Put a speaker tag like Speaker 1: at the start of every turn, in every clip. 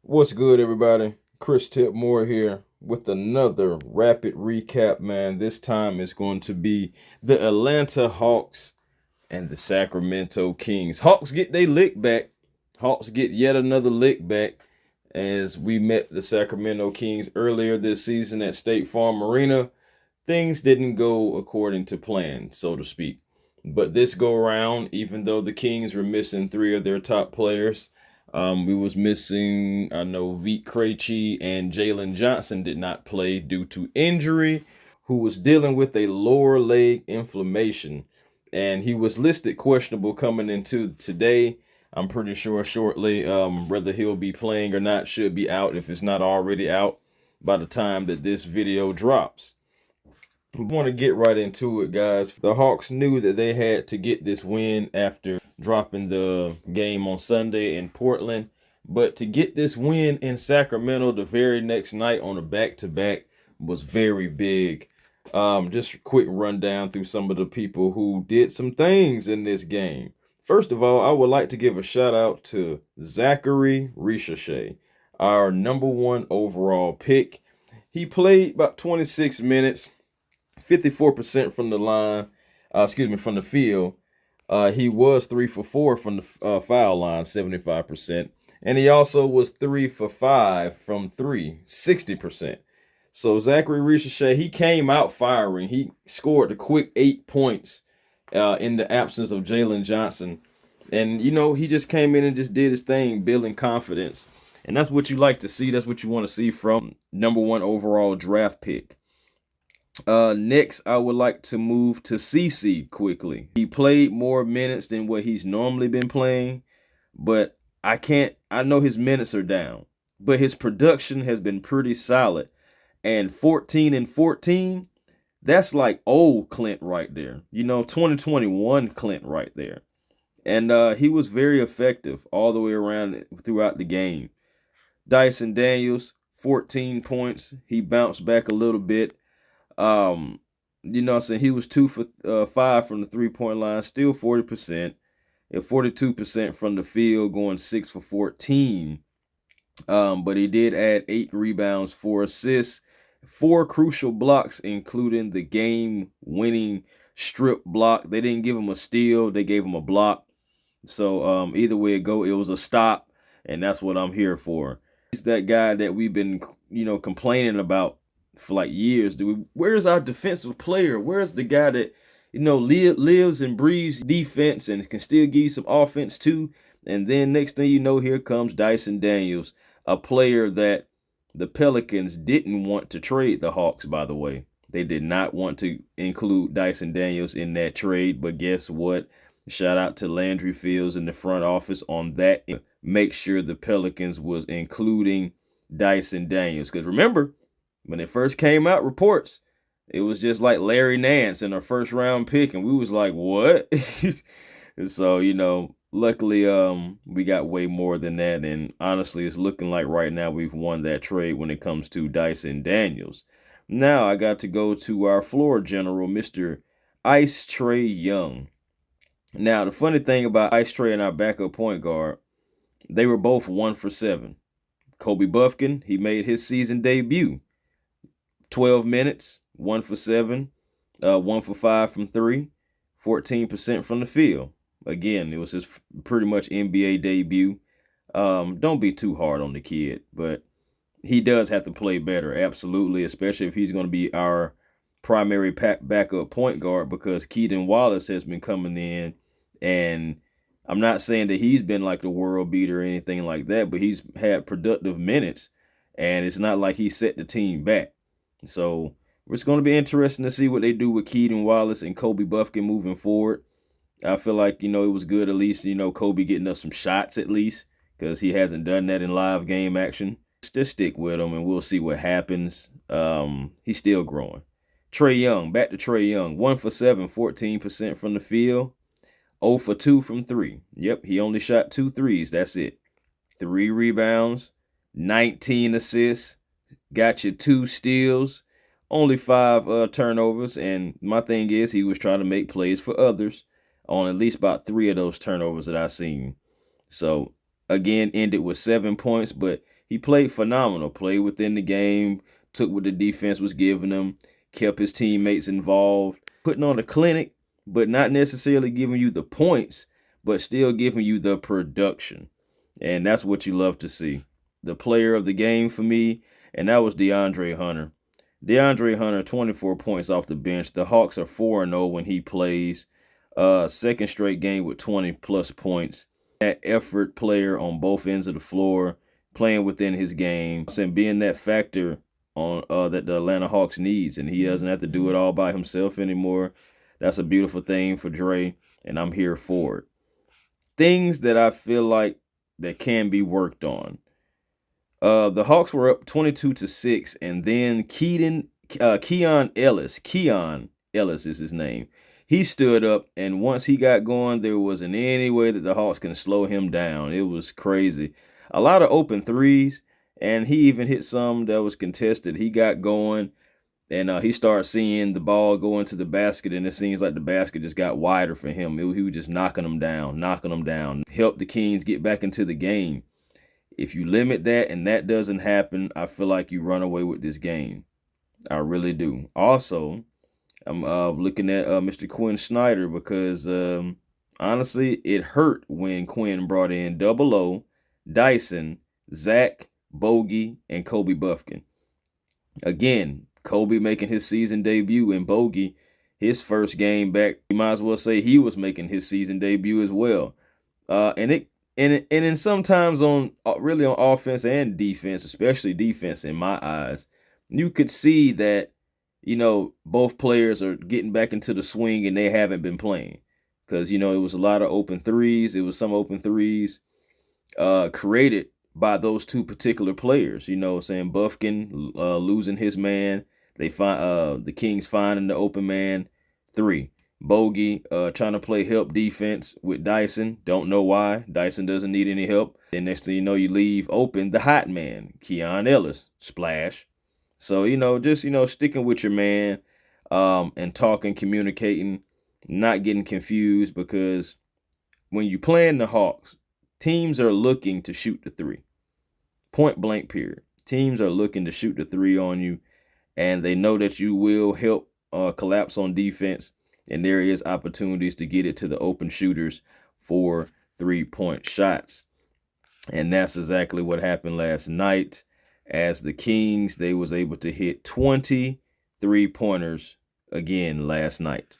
Speaker 1: What's good, everybody? Chris Tipmore here with another rapid recap, man. This time it's going to be the Atlanta Hawks and the Sacramento Kings. Hawks get their lick back. Hawks get yet another lick back as we met the Sacramento Kings earlier this season at State Farm Arena. Things didn't go according to plan, so to speak. But this go around, even though the Kings were missing three of their top players, we was missing, I know, Vit Krejci and Jalen Johnson did not play due to injury, who was dealing with a lower leg inflammation. And he was listed questionable coming into today. I'm pretty sure shortly, whether he'll be playing or not should be out if it's not already out by the time that this video drops. We want to get right into it, guys. The Hawks knew that they had to get this win after dropping the game on Sunday in Portland. But to get this win in Sacramento the very next night on a back-to-back was very big. Just a quick rundown through some of the people who did some things in this game. First of all, I would like to give a shout out to Zachary Ricochet, our #1 overall pick. He played about 26 minutes. 54% from the line, from the field. He was 3 for 4 from the foul line, 75%. And he also was 3 for 5 from 3, 60%. So Zachary Ricochet, he came out firing. He scored a quick 8 points in the absence of Jalen Johnson. And, you know, he just came in and just did his thing, building confidence. And that's what you like to see. That's what you want to see from #1 overall draft pick. Next, I would like to move to CC quickly. He played more minutes than what he's normally been playing, but I know his minutes are down, but his production has been pretty solid. And 14 and 14, that's like old Clint right there. You know, 2021 Clint right there. And he was very effective all the way around throughout the game. Dyson Daniels, 14 points. He bounced back a little bit. You know what I'm saying? He was 2 for 5 from the 3-point line, still 40%, and 42% from the field, going 6 for 14. But he did add 8 rebounds, 4 assists, 4 crucial blocks, including the game-winning strip block. They didn't give him a steal, they gave him a block. So either way it go, it was a stop, and that's what I'm here for. He's that guy that we've been, complaining about for like years. Where's our defensive player? Where's the guy that, lives and breathes defense and can still give you some offense too? And then next thing you know, here comes Dyson Daniels, a player that the Pelicans didn't want to trade the Hawks, by the way. They did not want to include Dyson Daniels in that trade, but guess what? Shout out to Landry Fields in the front office on that. Make sure the Pelicans was including Dyson Daniels. Because remember, when it first came out, reports, it was just like Larry Nance in our first round pick, and we was like, what? So, luckily we got way more than that, and honestly, it's looking like right now we've won that trade when it comes to Dyson Daniels. Now I got to go to our floor general, Mr. Ice Trae Young. Now, the funny thing about Ice Trae and our backup point guard, they were both 1 for 7. Kobe Buffkin, he made his season debut. 12 minutes, 1 for 7, 1 for 5 from 3, 14% from the field. Again, it was his pretty much NBA debut. Don't be too hard on the kid, but he does have to play better, absolutely, especially if he's going to be our primary backup point guard, because Keaton Wallace has been coming in, and I'm not saying that he's been like the world beater or anything like that, but he's had productive minutes, and it's not like he set the team back. So it's going to be interesting to see what they do with Keaton Wallace and Kobe Buffkin moving forward. I feel like, it was good at least, Kobe getting us some shots at least, because he hasn't done that in live game action. Just stick with him and we'll see what happens. He's still growing. Trae Young, back to Trae Young. 1 for 7, 14% from the field. 0 for 2 from 3. Yep, he only shot 2 threes. That's it. 3 rebounds, 19 assists. Got you 2 steals, only 5 turnovers. And my thing is, he was trying to make plays for others on at least about 3 of those turnovers that I seen. So, again, ended with 7 points, but He played phenomenal, played within the game, took what the defense was giving him, kept his teammates involved, putting on a clinic, but not necessarily giving you the points, but still giving you the production. And that's what you love to see. The player of the game for me, and that was DeAndre Hunter. DeAndre Hunter, 24 points off the bench. The Hawks are 4-0 when he plays. Second straight game with 20-plus points. That effort player on both ends of the floor, playing within his game, and being that factor on that the Atlanta Hawks needs, and he doesn't have to do it all by himself anymore. That's a beautiful thing for Dre, and I'm here for it. Things that I feel like that can be worked on. The Hawks were up 22-6, and then Keon Ellis is his name. He stood up, and once he got going, there wasn't any way that the Hawks can slow him down. It was crazy. A lot of open threes, and he even hit some that was contested. He got going, and he started seeing the ball go into the basket, and it seems like the basket just got wider for him. He was just knocking them down. Helped the Kings get back into the game. If you limit that and that doesn't happen, I feel like you run away with this game. I really do. Also, I'm looking at Mr. Quinn Snyder because honestly, it hurt when Quinn brought in Double O, Dyson, Zach, Bogey, and Kobe Buffkin. Again, Kobe making his season debut, and Bogey, his first game back, you might as well say he was making his season debut as well. And then sometimes on really on offense and defense, especially defense in my eyes, you could see that, both players are getting back into the swing and they haven't been playing. Because, it was a lot of open threes. It was some open threes created by those two particular players, saying Buffkin losing his man. They find the Kings finding the open man 3. Bogey trying to play help defense with Dyson. Don't know why. Dyson doesn't need any help. And next thing you know, you leave open the hot man, Keon Ellis. Splash. So, just, sticking with your man and talking, communicating, not getting confused, because when you play in the Hawks, teams are looking to shoot the 3. Point blank period. Teams are looking to shoot the 3 on you, and they know that you will help collapse on defense. And there is opportunities to get it to the open shooters for 3-point shots. And that's exactly what happened last night. As the Kings, they was able to hit 20 3-pointers again last night.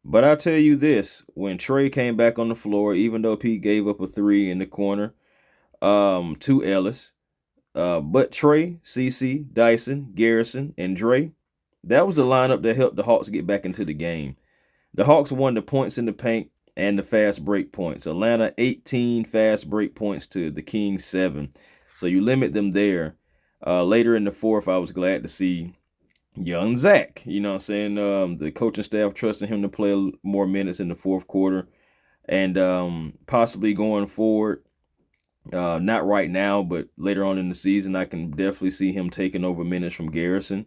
Speaker 1: But I'll tell you this, when Trey came back on the floor, even though Pete gave up a 3 in the corner to Ellis, but Trey, CC, Dyson, Garrison, and Dre, that was the lineup that helped the Hawks get back into the game. The Hawks won the points in the paint and the fast break points. Atlanta 18 fast break points to the Kings 7. So you limit them there. Later in the fourth, I was glad to see young Zach. The coaching staff trusting him to play more minutes in the fourth quarter. And possibly going forward, not right now, but later on in the season, I can definitely see him taking over minutes from Garrison.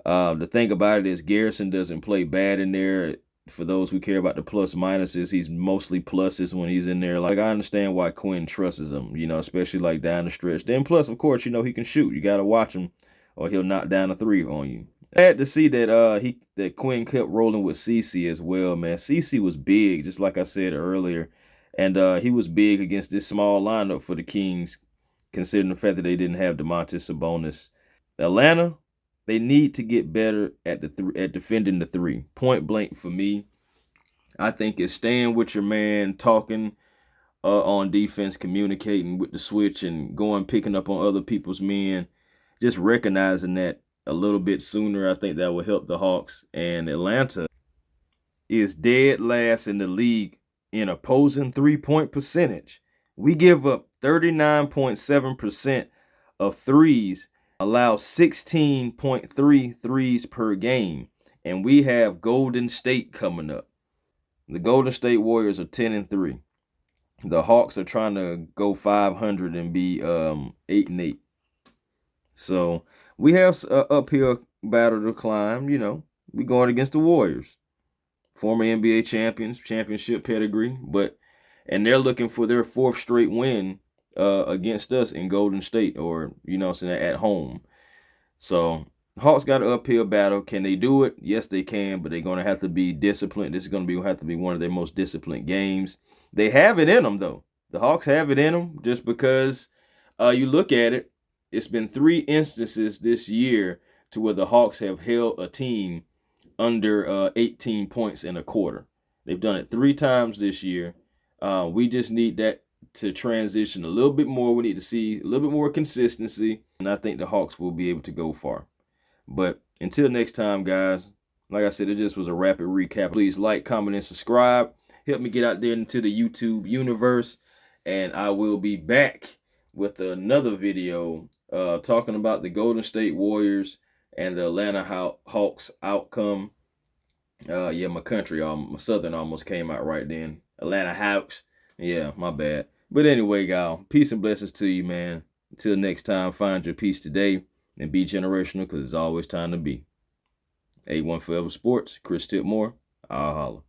Speaker 1: The thing about it is Garrison doesn't play bad in there. For those who care about the plus minuses, he's mostly pluses when he's in there. Like, I understand why Quinn trusts him, especially like down the stretch. Then plus, of course, he can shoot. You got to watch him or he'll knock down a 3 on you. I had to see that Quinn kept rolling with CC as well, man. CC was big, just like I said earlier. And he was big against this small lineup for the Kings, considering the fact that they didn't have Domantas Sabonis. Atlanta, they need to get better at at defending the 3. Point blank for me, I think it's staying with your man, talking on defense, communicating with the switch, and picking up on other people's men. Just recognizing that a little bit sooner, I think that will help the Hawks. And Atlanta is dead last in the league in opposing 3-point percentage. We give up 39.7% of threes, allow 16.3 threes per game, and we have Golden State coming up. The Golden State Warriors are 10-3. The Hawks are trying to go 500 and be 8-8. So we have an uphill battle to climb. We're going against the Warriors, former NBA champions, championship pedigree, and they're looking for their 4th straight win against us in Golden State, or, you know what I'm saying, at home. So Hawks got an uphill battle. Can they do it? Yes, they can, but they're going to have to be disciplined. This is going to have to be one of their most disciplined games. They have it in them, though. The Hawks have it in them, just because you look at it. It's been 3 instances this year to where the Hawks have held a team under 18 points in a quarter. They've done it 3 times this year. We just need that to transition a little bit more. We need to see a little bit more consistency, and I think the Hawks will be able to go far. But until next time, guys, like I said, it just was a rapid recap. Please like, comment, and subscribe. Help me get out there into the YouTube universe, and I will be back with another video talking about the Golden State Warriors and the Atlanta Hawks outcome. Yeah, my Southern almost came out right then. Atlanta Hawks. Yeah, my bad. But anyway, y'all, peace and blessings to you, man. Until next time, find your peace today and be generational, because it's always time to be. A1 Forever Sports, Chris Tipmore. I'll holla.